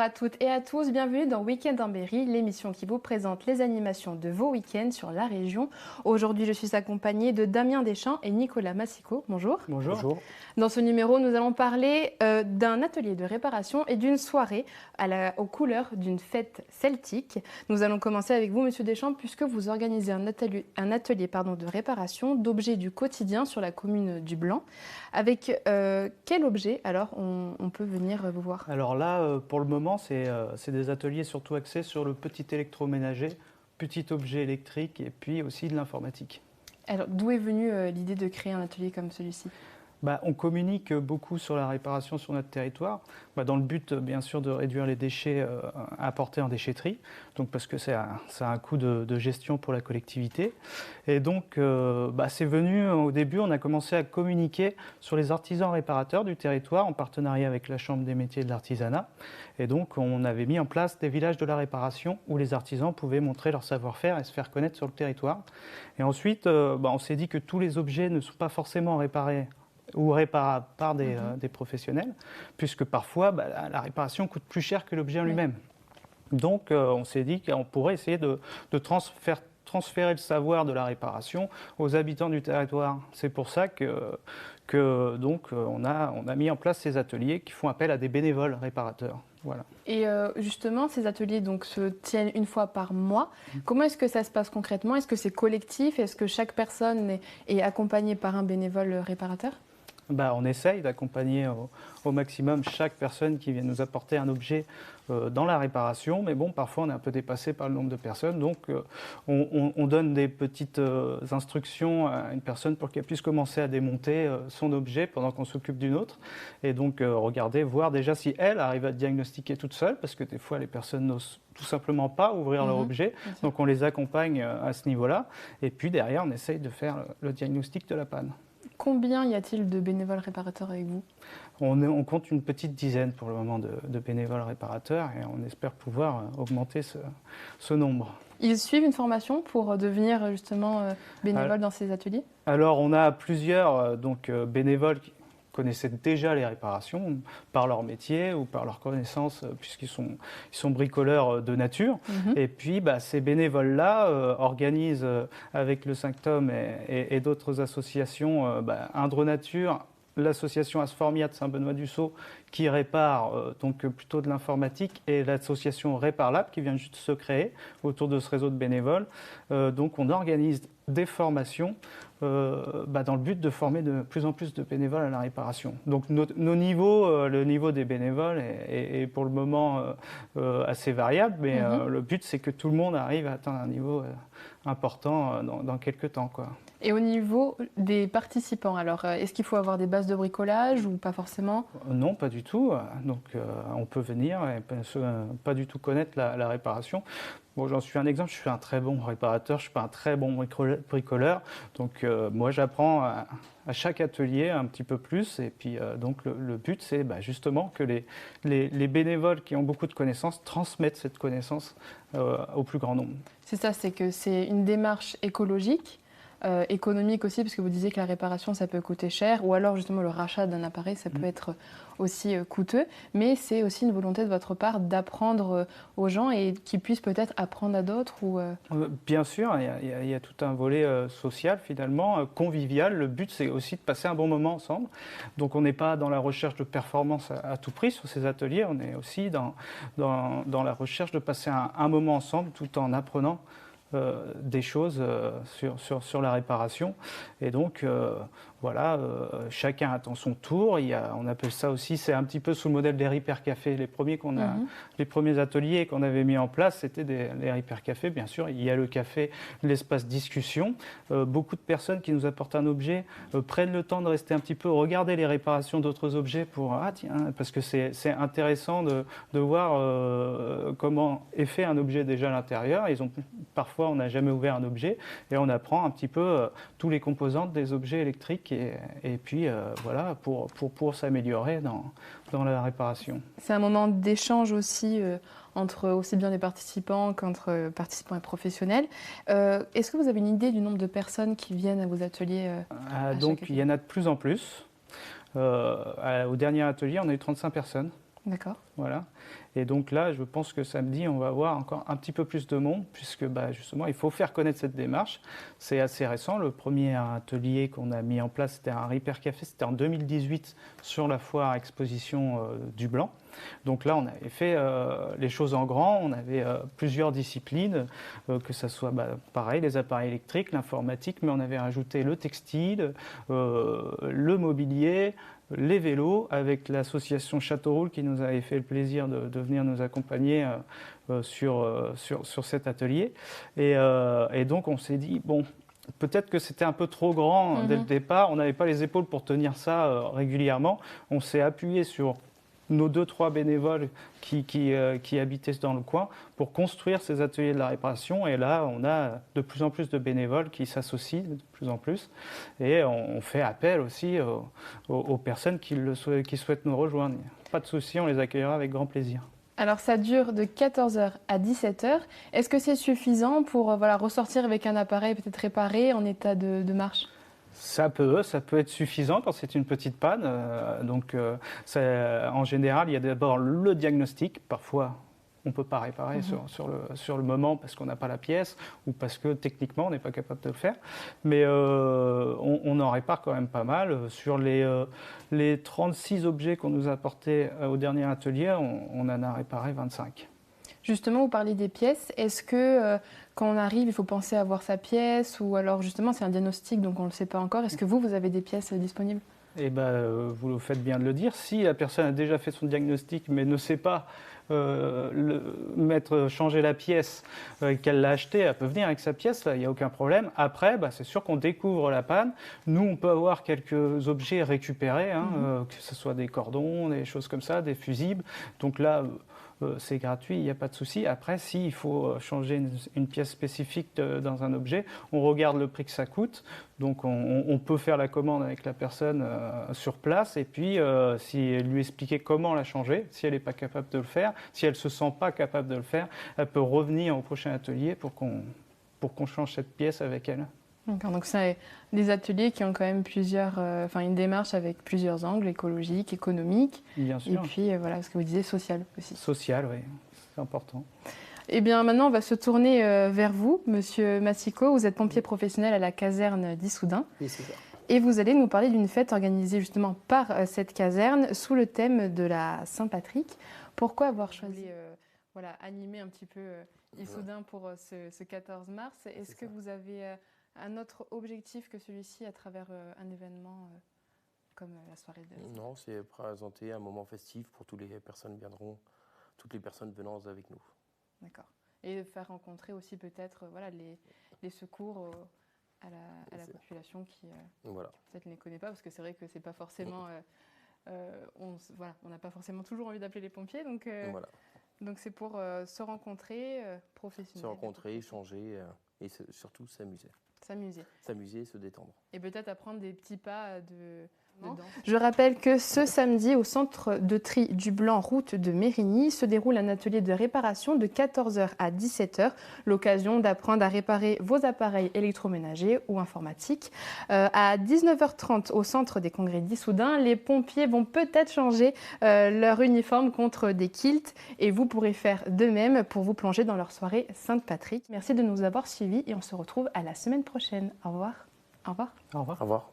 à toutes et à tous, bienvenue dans Week-end en Berry, l'émission qui vous présente les animations de vos week-ends sur la région. Aujourd'hui, je suis accompagnée de Damien Deschamps et Nicolas Massico. Bonjour. Bonjour. Bonjour. Dans ce numéro, nous allons parler d'un atelier de réparation et d'une soirée aux couleurs d'une fête celtique. Nous allons commencer avec vous, Monsieur Deschamps, puisque vous organisez un atelier de réparation d'objets du quotidien sur la commune du Blanc. Avec quel objet, alors, on peut venir vous voir? Alors là, pour le moment, c'est des ateliers surtout axés sur le petit électroménager, petit objet électrique et puis aussi de l'informatique. Alors, d'où est venue l'idée de créer un atelier comme celui-ci? On communique beaucoup sur la réparation sur notre territoire, dans le but bien sûr de réduire les déchets apportés en déchetterie, donc parce que ça a un coût de gestion pour la collectivité. Et donc c'est venu au début, on a commencé à communiquer sur les artisans réparateurs du territoire en partenariat avec la Chambre des métiers et de l'artisanat. Et donc on avait mis en place des villages de la réparation où les artisans pouvaient montrer leur savoir-faire et se faire connaître sur le territoire. Et ensuite on s'est dit que tous les objets ne sont pas forcément réparés ou réparable par des professionnels, puisque parfois la réparation coûte plus cher que l'objet en lui-même. Donc on s'est dit qu'on pourrait essayer de transférer le savoir de la réparation aux habitants du territoire. C'est pour ça on a mis en place ces ateliers qui font appel à des bénévoles réparateurs. Voilà. Et justement, ces ateliers se tiennent une fois par mois. Comment est-ce que ça se passe concrètement? Est-ce que c'est collectif? Est-ce que chaque personne est accompagnée par un bénévole réparateur? On essaye d'accompagner au maximum chaque personne qui vient nous apporter un objet dans la réparation, mais bon, parfois on est un peu dépassé par le nombre de personnes, donc on donne des petites instructions à une personne pour qu'elle puisse commencer à démonter son objet pendant qu'on s'occupe d'une autre, et donc regarder, voir déjà si elle arrive à diagnostiquer toute seule, parce que des fois les personnes n'osent tout simplement pas ouvrir leur objet, donc on les accompagne à ce niveau-là, et puis derrière on essaye de faire le diagnostic de la panne. Combien y a-t-il de bénévoles réparateurs avec vous? On compte une petite dizaine pour le moment de bénévoles réparateurs et on espère pouvoir augmenter ce nombre. Ils suivent une formation pour devenir justement bénévoles dans ces ateliers? Alors on a plusieurs bénévoles qui connaissaient déjà les réparations par leur métier ou par leur connaissance puisqu'ils sont bricoleurs de nature. Et puis ces bénévoles-là organisent avec le Synctom et d'autres associations Indre Nature, l'association Asformia de Saint-Benoît-du-Sault qui répare plutôt de l'informatique et l'association RéparLab qui vient juste de se créer autour de ce réseau de bénévoles. Donc on organise des formations dans le but de former de plus en plus de bénévoles à la réparation. Donc nos niveaux, le niveau des bénévoles est pour le moment assez variable, mais le but c'est que tout le monde arrive à atteindre un niveau important dans quelques temps, quoi. Et au niveau des participants, alors est-ce qu'il faut avoir des bases de bricolage ou pas forcément? Non, pas du tout. Donc on peut venir et pas du tout connaître la réparation. Bon, j'en suis un exemple, je suis un très bon réparateur, je ne suis pas un très bon bricoleur. Donc moi j'apprends à chaque atelier un petit peu plus. Et puis donc le but c'est justement que les bénévoles qui ont beaucoup de connaissances transmettent cette connaissance au plus grand nombre. C'est ça, c'est que c'est une démarche écologique. Économique aussi, parce que vous disiez que la réparation ça peut coûter cher, ou alors justement le rachat d'un appareil ça peut être aussi coûteux, mais c'est aussi une volonté de votre part d'apprendre aux gens et qu'ils puissent peut-être apprendre à d'autres ou Bien sûr, il y a tout un volet social finalement, convivial. Le but c'est aussi de passer un bon moment ensemble. Donc on n'est pas dans la recherche de performance à tout prix sur ces ateliers, on est aussi dans la recherche de passer un moment ensemble tout en apprenant des choses sur la réparation. Et donc chacun attend son tour. On appelle ça aussi, c'est un petit peu sous le modèle des Repair Café. Les premiers ateliers qu'on avait mis en place, c'était les Repair Café, bien sûr. Il y a le café, l'espace discussion. Beaucoup de personnes qui nous apportent un objet prennent le temps de rester un petit peu, regarder les réparations d'autres objets parce que c'est intéressant de voir comment est fait un objet déjà à l'intérieur. Parfois, on n'a jamais ouvert un objet et on apprend un petit peu tous les composantes des objets électriques et puis pour s'améliorer dans la réparation. C'est un moment d'échange aussi entre aussi bien les participants qu'entre participants et professionnels. Est-ce que vous avez une idée du nombre de personnes qui viennent à vos ateliers Donc il y en a de plus en plus. Au dernier atelier, on a eu 35 personnes. D'accord. Voilà. Et donc là, je pense que samedi, on va avoir encore un petit peu plus de monde, puisque justement, il faut faire connaître cette démarche. C'est assez récent. Le premier atelier qu'on a mis en place, c'était un Repair Café, c'était en 2018 sur la foire exposition du Blanc. Donc là, on avait fait les choses en grand. On avait plusieurs disciplines, que ce soit pareil, les appareils électriques, l'informatique, mais on avait rajouté le textile, le mobilier, les vélos, avec l'association Châteauroule qui nous avait fait le plaisir de venir nous accompagner sur cet atelier. Et donc on s'est dit, bon, peut-être que c'était un peu trop grand dès le départ, on n'avait pas les épaules pour tenir ça régulièrement. On s'est appuyé sur nos 2-3 bénévoles qui habitaient dans le coin pour construire ces ateliers de la réparation. Et là, on a de plus en plus de bénévoles qui s'associent de plus en plus. Et on fait appel aussi aux personnes qui souhaitent nous rejoindre. Pas de souci, on les accueillera avec grand plaisir. Alors ça dure de 14h à 17h. Est-ce que c'est suffisant pour ressortir avec un appareil peut-être réparé en état de marche ? Ça peut être suffisant quand c'est une petite panne. En général, il y a d'abord le diagnostic. Parfois, on ne peut pas réparer sur le moment parce qu'on n'a pas la pièce ou parce que techniquement, on n'est pas capable de le faire. Mais on en répare quand même pas mal. Sur les 36 objets qu'on nous a apportés au dernier atelier, on en a réparé 25. Justement, vous parlez des pièces. Est-ce que quand on arrive, il faut penser à avoir sa pièce ou alors justement c'est un diagnostic donc on ne le sait pas encore. Est-ce que vous avez des pièces disponibles ? Eh vous le faites bien de le dire. Si la personne a déjà fait son diagnostic mais ne sait pas changer la pièce qu'elle l'a achetée, elle peut venir avec sa pièce, il n'y a aucun problème. Après, c'est sûr qu'on découvre la panne. Nous, on peut avoir quelques objets récupérés, que ce soit des cordons, des choses comme ça, des fusibles. Donc là, c'est gratuit, il n'y a pas de souci. Après, s'il faut changer une pièce spécifique dans un objet, on regarde le prix que ça coûte. Donc on peut faire la commande avec la personne sur place et puis lui expliquer comment la changer, si elle n'est pas capable de le faire. Si elle ne se sent pas capable de le faire, elle peut revenir au prochain atelier pour qu'on change cette pièce avec elle. D'accord, donc c'est des ateliers qui ont quand même une démarche avec plusieurs angles, écologique, économique, bien sûr. Et puis ce que vous disiez, social aussi. Social, oui, c'est important. Eh bien maintenant on va se tourner vers vous, Monsieur Massico, vous êtes pompier professionnel à la caserne d'Issoudun. Oui, c'est ça. Et vous allez nous parler d'une fête organisée justement par cette caserne sous le thème de la Saint-Patrick. Pourquoi avoir choisi animer un petit peu Issoudun pour ce 14 mars ? Est-ce que vous avez un autre objectif que celui-ci à travers un événement comme la soirée de... Non, c'est présenter un moment festif pour toutes les personnes venant avec nous. D'accord. Et faire rencontrer aussi peut-être les secours à la population qui peut-être ne les connaît pas, parce que c'est vrai que c'est pas forcément... on n'a pas forcément toujours envie d'appeler les pompiers, donc c'est pour se rencontrer professionnellement. Se rencontrer, échanger et surtout s'amuser. S'amuser et se détendre. Et peut-être apprendre des petits pas de danse. Je rappelle que ce samedi, au centre de tri du Blanc, route de Mérigny, se déroule un atelier de réparation de 14h à 17h. L'occasion d'apprendre à réparer vos appareils électroménagers ou informatiques. À 19h30, au centre des congrès d'Issoudun, les pompiers vont peut-être changer leur uniforme contre des kilts. Et vous pourrez faire de même pour vous plonger dans leur soirée Sainte-Patrick. Merci de nous avoir suivis et on se retrouve à la semaine prochaine. Au revoir. Au revoir. Au revoir. Au revoir.